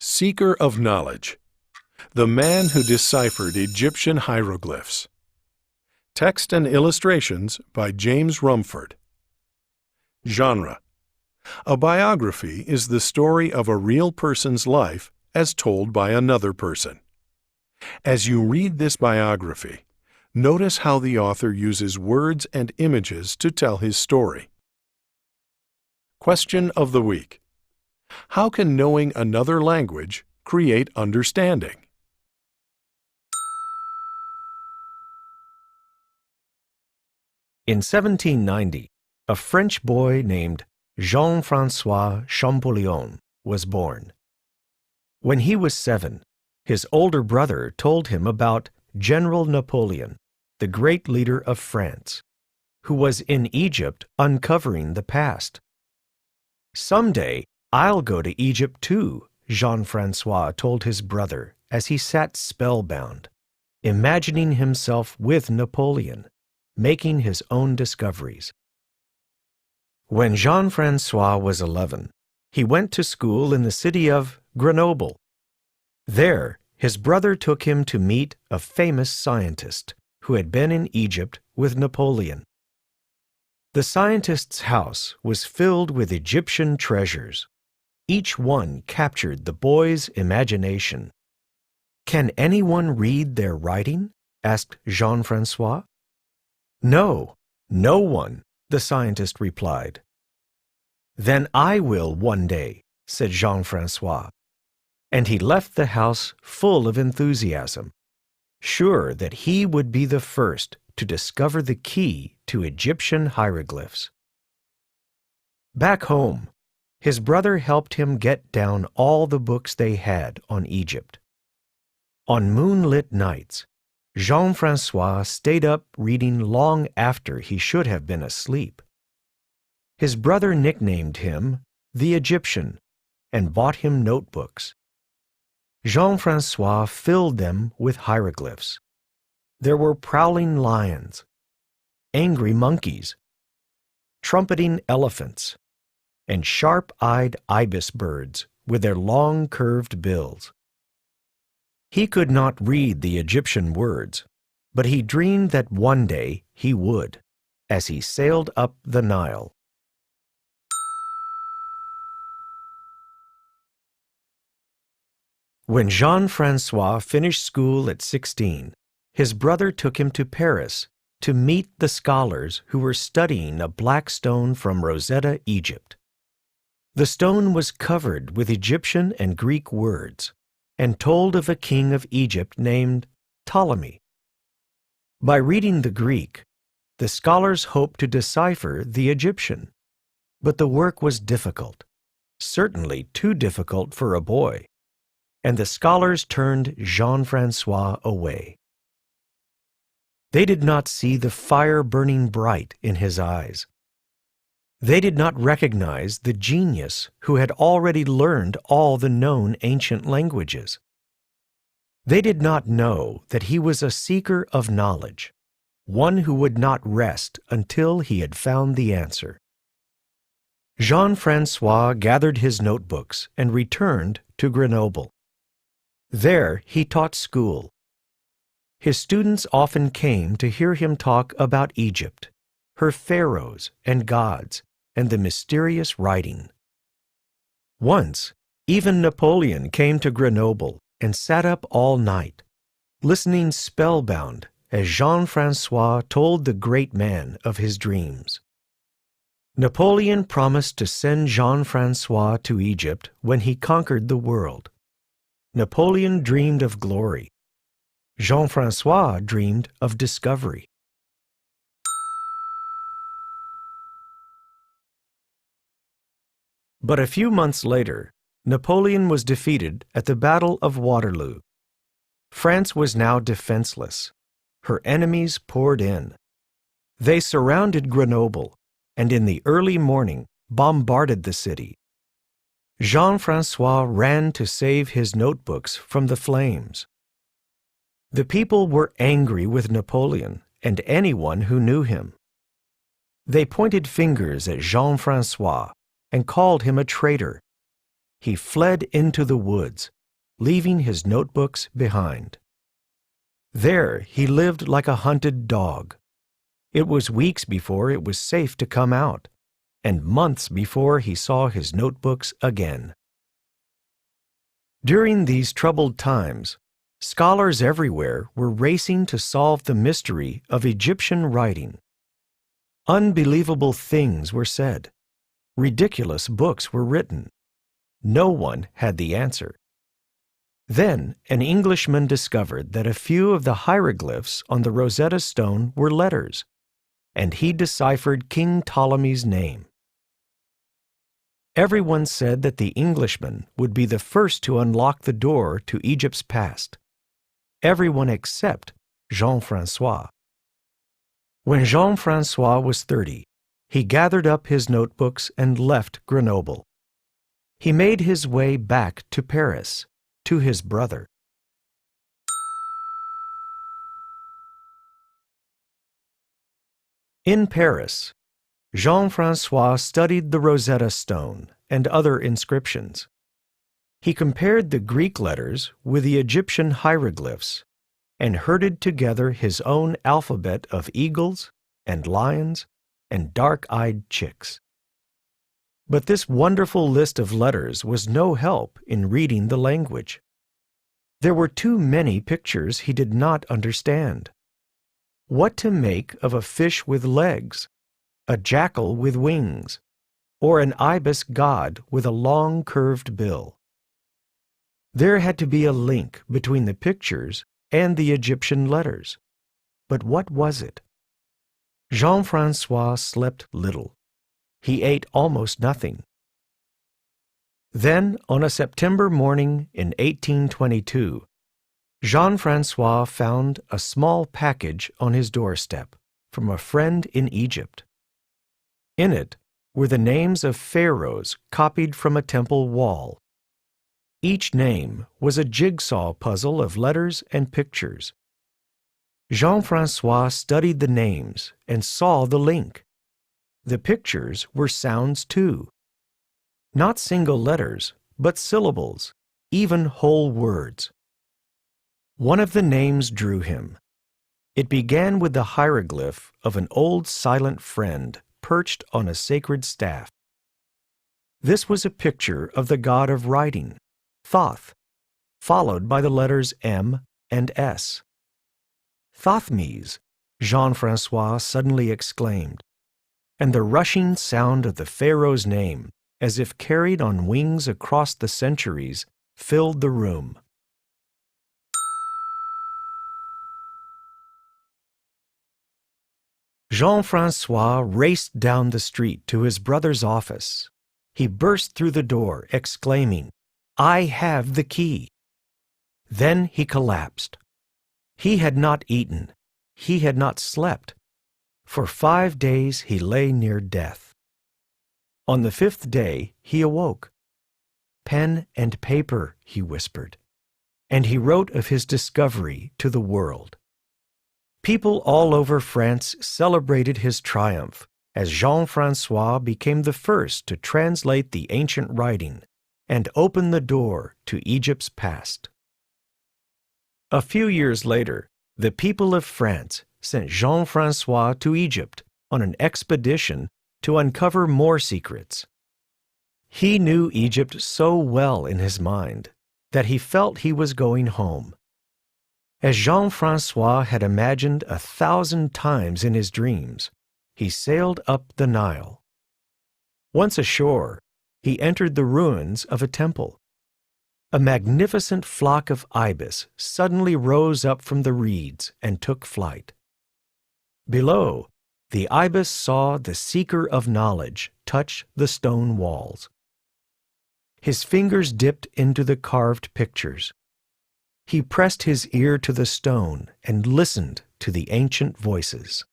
Seeker of Knowledge. The Man Who Deciphered Egyptian Hieroglyphs. Text and illustrations by James Rumford. Genre. A biography is the story of a real person's life as told by another person. As you read this biography, notice how the author uses words and images to tell his story. Question of the week. How can knowing another language create understanding? In 1790, a French boy named Jean-François Champollion was born. When he was 7, his older brother told him about General Napoleon, the great leader of France, who was in Egypt uncovering the past. "Someday, I'll go to Egypt too," Jean-François told his brother as he sat spellbound, imagining himself with Napoleon, making his own discoveries. When Jean-François was 11, he went to school in the city of Grenoble. There, his brother took him to meet a famous scientist who had been in Egypt with Napoleon. The scientist's house was filled with Egyptian treasures. Each one captured the boy's imagination. "Can anyone read their writing?" asked Jean-François. "No, no one," the scientist replied. "Then I will one day," said Jean-François, and he left the house full of enthusiasm, sure that he would be the first to discover the key to Egyptian hieroglyphs. Back home, his brother helped him get down all the books they had on Egypt. On moonlit nights, Jean-François stayed up reading long after he should have been asleep. His brother nicknamed him the Egyptian and bought him notebooks. Jean-François filled them with hieroglyphs. There were prowling lions, angry monkeys, trumpeting elephants, and sharp-eyed ibis birds with their long curved bills. He could not read the Egyptian words, but he dreamed that one day he would, as he sailed up the Nile. When Jean-François finished school at 16, his brother took him to Paris to meet the scholars who were studying a black stone from Rosetta, Egypt. The stone was covered with Egyptian and Greek words and told of a king of Egypt named Ptolemy. By reading the Greek, the scholars hoped to decipher the Egyptian, but the work was difficult, certainly too difficult for a boy, and the scholars turned Jean-François away. They did not see the fire burning bright in his eyes. They did not recognize the genius who had already learned all the known ancient languages. They did not know that he was a seeker of knowledge, one who would not rest until he had found the answer. Jean-François gathered his notebooks and returned to Grenoble. There he taught school. His students often came to hear him talk about Egypt, her pharaohs and gods, and the mysterious writing. Once, even Napoleon came to Grenoble and sat up all night, listening spellbound as Jean-François told the great man of his dreams. Napoleon promised to send Jean-François to Egypt when he conquered the world. Napoleon dreamed of glory. Jean-François dreamed of discovery. But a few months later, Napoleon was defeated at the Battle of Waterloo. France was now defenseless. Her enemies poured in. They surrounded Grenoble, and in the early morning bombarded the city. Jean-François ran to save his notebooks from the flames. The people were angry with Napoleon and anyone who knew him. They pointed fingers at Jean-François and called him a traitor. he fled into the woods, leaving his notebooks behind. There he lived like a hunted dog. It was weeks before it was safe to come out, and months before he saw his notebooks again. During these troubled times, scholars everywhere were racing to solve the mystery of Egyptian writing. Unbelievable things were said. Ridiculous books were written. No one had the answer. Then an Englishman discovered that a few of the hieroglyphs on the Rosetta Stone were letters, and he deciphered King Ptolemy's name. Everyone said that the Englishman would be the first to unlock the door to Egypt's past. Everyone except Jean-François. When Jean-François was 30, he gathered up his notebooks and left Grenoble. He made his way back to Paris, to his brother. In Paris, Jean-François studied the Rosetta Stone and other inscriptions. He compared the Greek letters with the Egyptian hieroglyphs and herded together his own alphabet of eagles and lions and dark-eyed chicks. But this wonderful list of letters was no help in reading the language. There were too many pictures he did not understand. What to make of a fish with legs, a jackal with wings, or an ibis god with a long curved bill? There had to be a link between the pictures and the Egyptian letters. But what was it? Jean-François slept little. He ate almost nothing. Then, on a September morning in 1822, Jean-François found a small package on his doorstep from a friend in Egypt. In it were the names of pharaohs copied from a temple wall. Each name was a jigsaw puzzle of letters and pictures. Jean-François studied the names and saw the link. The pictures were sounds too. Not single letters, but syllables, even whole words. One of the names drew him. It began with the hieroglyph of an old silent friend perched on a sacred staff. This was a picture of the god of writing, Thoth, followed by the letters M and S. Thothmes, Jean-François suddenly exclaimed, and the rushing sound of the pharaoh's name, as if carried on wings across the centuries, filled the room. Jean-François raced down the street to his brother's office. He burst through the door, exclaiming, "I have the key!" Then he collapsed. He had not eaten. He had not slept. For 5 days he lay near death. On the 5th day he awoke. "Pen and paper," he whispered, and he wrote of his discovery to the world. People all over France celebrated his triumph as Jean-François became the first to translate the ancient writing and open the door to Egypt's past. A few years later, the people of France sent Jean-François to Egypt on an expedition to uncover more secrets. He knew Egypt so well in his mind that he felt he was going home. As Jean-François had imagined 1,000 times in his dreams, he sailed up the Nile. Once ashore, he entered the ruins of a temple. A magnificent flock of ibis suddenly rose up from the reeds and took flight. Below, the ibis saw the seeker of knowledge touch the stone walls. His fingers dipped into the carved pictures. He pressed his ear to the stone and listened to the ancient voices.